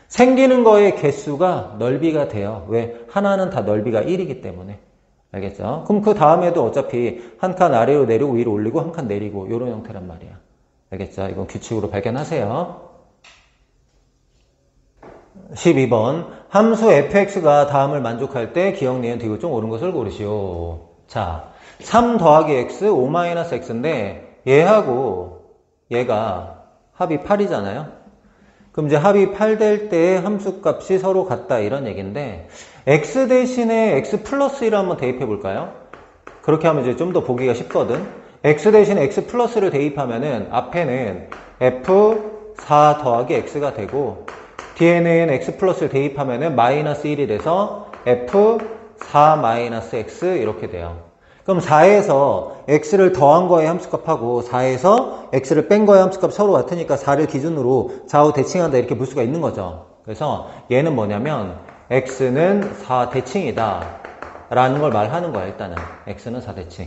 생기는 거의 개수가 넓이가 돼요. 왜? 하나는 다 넓이가 1이기 때문에. 알겠죠? 그럼 그 다음에도 어차피 한 칸 아래로 내리고 위로 올리고 한 칸 내리고 이런 형태란 말이야. 알겠죠? 이건 규칙으로 발견하세요. 12번 함수 fx가 다음을 만족할 때 기억, 니은, 뒤로 좀 옳은 것을 고르시오. 자, 3 더하기 x, 5-x인데 얘하고 얘가 합이 8이잖아요. 그럼 이제 합이 8 될 때 함수값이 서로 같다 이런 얘기인데 x 대신에 x 플러스 1을 한번 대입해 볼까요? 그렇게 하면 이제 좀 더 보기가 쉽거든. x 대신에 x 플러스를 대입하면은 앞에는 f4 더하기 x가 되고 뒤에는 x 플러스를 대입하면은 마이너스 1이 돼서 f4 마이너스 x 이렇게 돼요. 그럼 4에서 x를 더한 거의 함수값하고 4에서 x를 뺀 거의 함수값 서로 같으니까 4를 기준으로 좌우 대칭한다 이렇게 볼 수가 있는 거죠. 그래서 얘는 뭐냐면 x는 4대칭이다 라는 걸 말하는 거야. 일단은 x는 4대칭.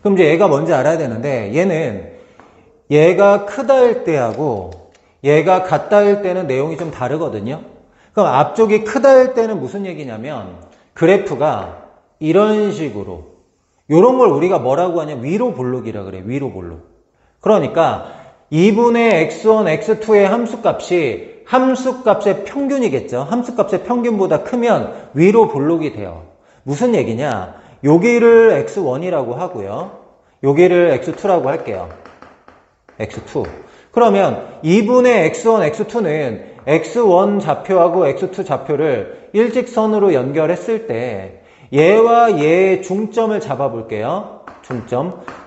그럼 이제 얘가 뭔지 알아야 되는데 얘는 얘가 크다일 때하고 얘가 같다일 때는 내용이 좀 다르거든요. 그럼 앞쪽이 크다일 때는 무슨 얘기냐면 그래프가 이런 식으로 요런 걸 우리가 뭐라고 하냐 위로 볼록이라 그래. 위로 볼록. 그러니까 2분의 x1, x2의 함수값이 함수값의 평균이겠죠. 함수값의 평균보다 크면 위로 볼록이 돼요. 무슨 얘기냐? 여기를 x1이라고 하고요. 여기를 x2라고 할게요. x2. 그러면 2분의 x1, x2는 x1 좌표하고 x2 좌표를 일직선으로 연결했을 때 얘와 얘의 중점을 잡아볼게요.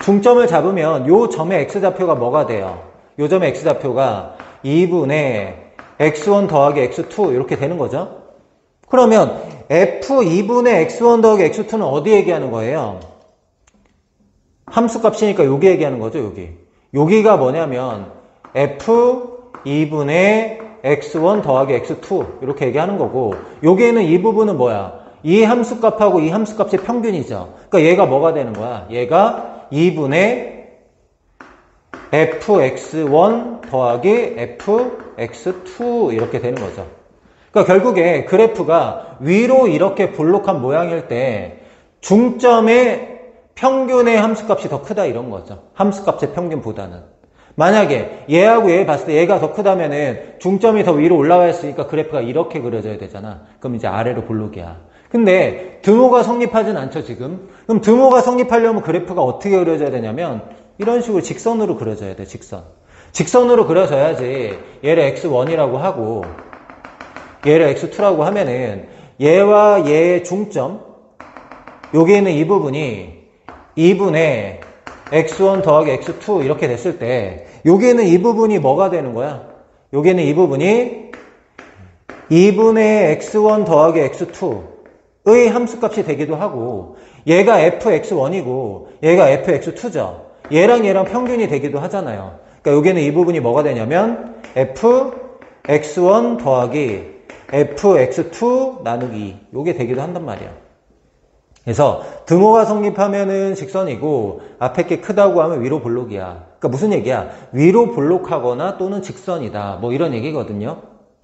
중점을 잡으면 요 점의 x좌표가 뭐가 돼요? 요 점의 x좌표가 2분의 x1 더하기 x2 이렇게 되는 거죠. 그러면 f2분의 x1 더하기 x2는 어디 얘기하는 거예요? 함수값이니까 여기 얘기하는 거죠. 여기가 뭐냐면 f2분의 x1 더하기 x2 이렇게 얘기하는 거고 여기에는 이 부분은 뭐야? 이 함수값하고 이 함수값의 평균이죠. 그러니까 얘가 뭐가 되는 거야? 얘가 2분의 fx1 더하기 fx2 이렇게 되는 거죠. 그러니까 결국에 그래프가 위로 이렇게 볼록한 모양일 때 중점의 평균의 함수값이 더 크다 이런 거죠. 함수값의 평균보다는. 만약에 얘하고 얘 봤을 때 얘가 더 크다면은 중점이 더 위로 올라와 있으니까 그래프가 이렇게 그려져야 되잖아. 그럼 이제 아래로 볼록이야. 근데 등호가 성립하진 않죠, 지금. 그럼 등호가 성립하려면 그래프가 어떻게 그려져야 되냐면 이런 식으로 직선으로 그려져야 돼, 직선. 직선으로 그려져야지 얘를 x1이라고 하고 얘를 x2라고 하면은 얘와 얘의 중점 여기에는 이 부분이 2분의 x1 더하기 x2 이렇게 됐을 때 여기에는 이 부분이 뭐가 되는 거야? 여기에는 이 부분이 2분의 x1 더하기 x2의 함수값이 되기도 하고 얘가 fx1이고 얘가 fx2죠. 얘랑 얘랑 평균이 되기도 하잖아요. 그러니까 여기는 이 부분이 뭐가 되냐면 fx1 더하기 fx2 나누기 요게 되기도 한단 말이야. 그래서 등호가 성립하면은 직선이고 앞에 게 크다고 하면 위로 볼록이야. 그러니까 무슨 얘기야? 위로 볼록하거나 또는 직선이다. 뭐 이런 얘기거든요.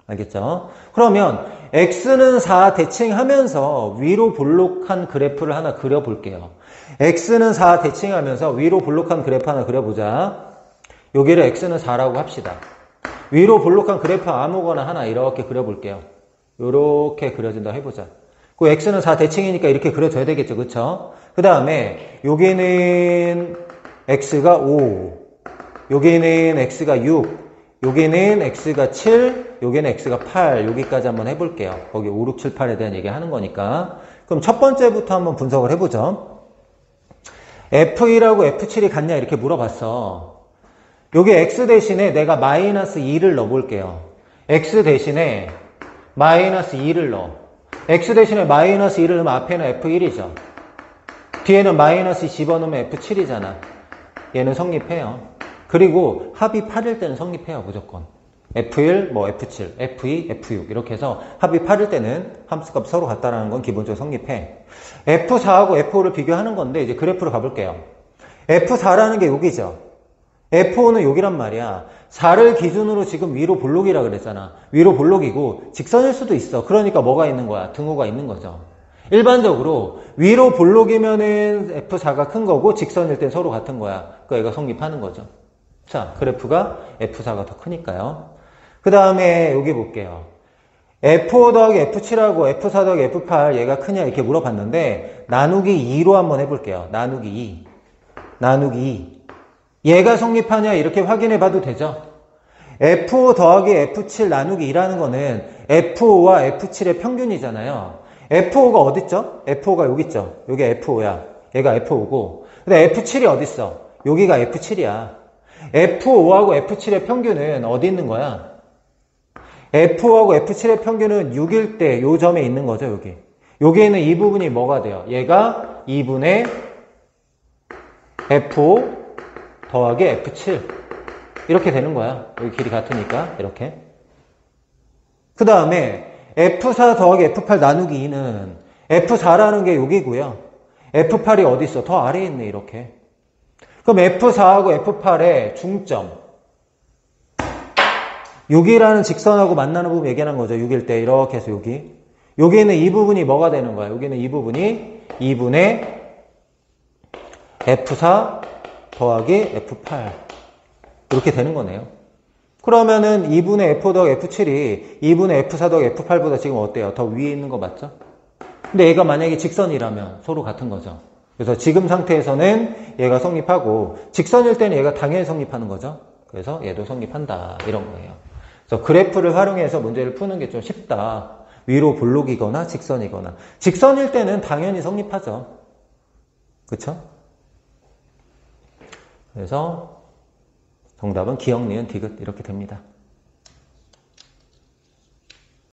알겠죠? 그러면 x는 4 대칭하면서 위로 볼록한 그래프를 하나 그려볼게요. x는 4 대칭하면서 위로 볼록한 그래프 하나 그려보자. 여기를 x는 4라고 합시다. 위로 볼록한 그래프 아무거나 하나 이렇게 그려볼게요. 이렇게 그려진다 해보자. 그 x는 4 대칭이니까 이렇게 그려져야 되겠죠. 그쵸? 그 다음에 여기는 x가 5, 여기는 x가 6, 여기는 x가 7, 여기는 x가 8 여기까지 한번 해볼게요. 거기 5, 6, 7, 8에 대한 얘기 하는 거니까. 그럼 첫 번째부터 한번 분석을 해보죠. f1하고 f7이 같냐 이렇게 물어봤어. 여기 x 대신에 내가 마이너스 2를 넣어볼게요. x 대신에 마이너스 2를 넣어. x 대신에 마이너스 2를 넣으면 앞에는 f1이죠. 뒤에는 마이너스 2 집어넣으면 f7이잖아. 얘는 성립해요. 그리고 합이 8일 때는 성립해요. 무조건. f1, 뭐 f7, f2, f6 이렇게 해서 합이 8일 때는 함수값 서로 같다라는 건 기본적으로 성립해. f4하고 f5를 비교하는 건데 이제 그래프로 가볼게요. f4라는 게 여기죠. F5는 여기란 말이야. 4를 기준으로 지금 위로 볼록이라 그랬잖아. 위로 볼록이고 직선일 수도 있어. 그러니까 뭐가 있는 거야? 등호가 있는 거죠. 일반적으로 위로 볼록이면은 F4가 큰 거고 직선일 땐 서로 같은 거야. 그 애가 성립하는 거죠. 자, 그래프가 F4가 더 크니까요. 그 다음에 여기 볼게요. F5 더하기 F7하고 F4 더하기 F8 얘가 크냐 이렇게 물어봤는데 나누기 2로 한번 해볼게요. 나누기 2. 나누기 2. 얘가 성립하냐 이렇게 확인해 봐도 되죠. F5 더하기 F7 나누기 2라는 거는 F5와 F7의 평균이잖아요. F5가 어딨죠? F5가 여기 있죠. 여기 F5야. 얘가 F5고. 근데 F7이 어딨어? 여기가 F7이야. F5하고 F7의 평균은 어디 있는 거야? F5하고 F7의 평균은 6일 때 요 점에 있는 거죠, 여기. 여기에 있는 이 부분이 뭐가 돼요? 얘가 2분의 F5 더하기 F7. 이렇게 되는 거야. 여기 길이 같으니까, 이렇게. 그 다음에 F4 더하기 F8 나누기 2는 F4라는 게 여기고요. F8이 어디 있어? 더 아래에 있네, 이렇게. 그럼 F4하고 F8의 중점. 6이라는 직선하고 만나는 부분 얘기하는 거죠. 6일 때 이렇게 해서 여기. 여기는 이 부분이 뭐가 되는 거야? 여기는 이 부분이 2분의 F4 더하기 F8 이렇게 되는 거네요. 그러면은 2분의 F 더하기 F7이 2분의 F4 더하기 F8보다 지금 어때요? 더 위에 있는 거 맞죠? 근데 얘가 만약에 직선이라면 서로 같은 거죠. 그래서 지금 상태에서는 얘가 성립하고 직선일 때는 얘가 당연히 성립하는 거죠. 그래서 얘도 성립한다 이런 거예요. 그래서 그래프를 활용해서 문제를 푸는 게 좀 쉽다. 위로 볼록이거나 직선이거나. 직선일 때는 당연히 성립하죠. 그쵸? 그래서 정답은 기역, 니은, 디귿 이렇게 됩니다.